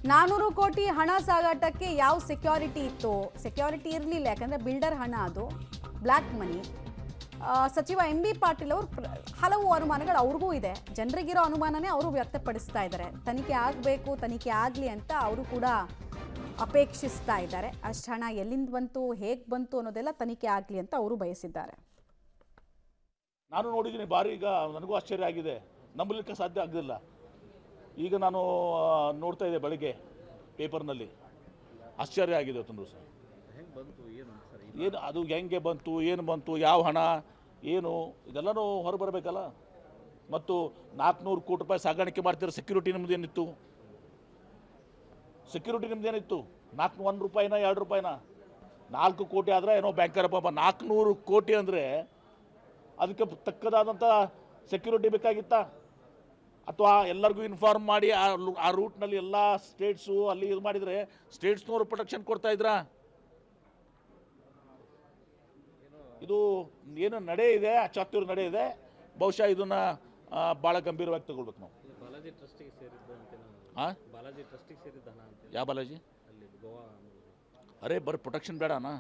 ನಾನೂರು ಕೋಟಿ ಹಣ ಸಾಗಾಟಕ್ಕೆ ಯಾವ ಸೆಕ್ಯೂರಿಟಿ ಇತ್ತು? ಸೆಕ್ಯೂರಿಟಿ ಇರಲಿಲ್ಲ, ಯಾಕಂದರೆ ಬಿಲ್ಡರ್ ಹಣ ಅದು, ಬ್ಲ್ಯಾಕ್ ಮನಿ. ಸಚಿವ ಎಂ ಬಿ ಪಾಟೀಲ್ ಅವರು ಹಲವು ಅನುಮಾನಗಳು ಅವ್ರಿಗೂ ಇದೆ. ಜನರಿಗಿರೋ ಅನುಮಾನನೇ ಅವರು ವ್ಯಕ್ತಪಡಿಸ್ತಾ ಇದ್ದಾರೆ. ತನಿಖೆ ಆಗಬೇಕು, ತನಿಖೆ ಆಗಲಿ ಅಂತ ಅವರು ಕೂಡ ಅಪೇಕ್ಷಿಸ್ತಾ ಇದ್ದಾರೆ. ಅಷ್ಟು ಹಣ ಎಲ್ಲಿಂದ ಬಂತು, ಹೇಗೆ ಬಂತು ಅನ್ನೋದೆಲ್ಲ ತನಿಖೆ ಆಗಲಿ ಅಂತ ಅವರು ಬಯಸಿದ್ದಾರೆ. ನಾನು ನೋಡಿದ್ದೀನಿ ಭಾರಿ, ಈಗ ನನಗೂ ಆಶ್ಚರ್ಯ ಆಗಿದೆ, ನಂಬಲಿಕ್ಕೆ ಸಾಧ್ಯ ಆಗಲಿಲ್ಲ. ಈಗ ನಾನು ನೋಡ್ತಾ ಇದ್ದೆ ಬೆಳಗ್ಗೆ ಪೇಪರ್ನಲ್ಲಿ, ಆಶ್ಚರ್ಯ ಆಗಿದೆ ಇವತ್ತೊಂದು ದಿವಸ. ಏನು ಅದು ಹೆಂಗೆ ಬಂತು, ಏನು ಬಂತು, ಯಾವ ಹಣ ಏನು, ಇದೆಲ್ಲನೂ ಹೊರಬರಬೇಕಲ್ಲ. ಮತ್ತು 400 ಕೋಟಿ ರೂಪಾಯಿ ಸಾಗಾಣಿಕೆ ಮಾಡ್ತಿರೋ ಸೆಕ್ಯೂರಿಟಿ ನಿಮ್ಮದೇನಿತ್ತು? ಸೆಕ್ಯೂರಿಟಿ ನಿಮ್ಮದೇನಿತ್ತು? 1 ರೂಪಾಯಿನ 2 ರೂಪಾಯಿನ? 4 ಕೋಟಿ ಆದರೆ ಏನೋ ಬ್ಯಾಂಕರ್ ಪಾಪ, 400 ಕೋಟಿ ಅಂದರೆ ಅದಕ್ಕೆ ತಕ್ಕದಾದಂಥ ಸೆಕ್ಯೂರಿಟಿ ಬೇಕಾಗಿತ್ತಾ? ಅಥವಾ ಎಲ್ಲರಿಗೂ ಇನ್ಫಾರ್ಮ್ ಮಾಡಿ ಆ ರೂಟ್ನಲ್ಲಿ ಎಲ್ಲ ಸ್ಟೇಟ್ಸು ಅಲ್ಲಿ ಇದು ಮಾಡಿದರೆ ಸ್ಟೇಟ್ಸ್ನವರು ಪ್ರೊಟೆಕ್ಷನ್ ಕೊಡ್ತಾ ಇದ್ರಾ? ಇದು ಏನು ನಡೆ ಇದೆ, ಅಚಾತುರ್ಯ ನಡೆ ಇದೆ. ಬಹುಶಃ ಇದನ್ನು ಭಾಳ ಗಂಭೀರವಾಗಿ ತಗೊಳ್ಬೇಕು ನಾವು. ಬಾಲಾಜಿ ಟ್ರಸ್ಟಿಗೆ ಸೇರಿದ್ದು ಹಾಂ, ಬಾಲಾಜಿ ಟ್ರಸ್ಟಿಗೆ ಸೇರಿದ್ದ ಹಣ ಅಂತ. ಯಾವ ಬಾಲಾಜಿ? ಅಲ್ಲಿ ಗೋವಾ. ಅರೆ ಬರೀ ಪ್ರೊಟೆಕ್ಷನ್ ಬೇಡನಾ?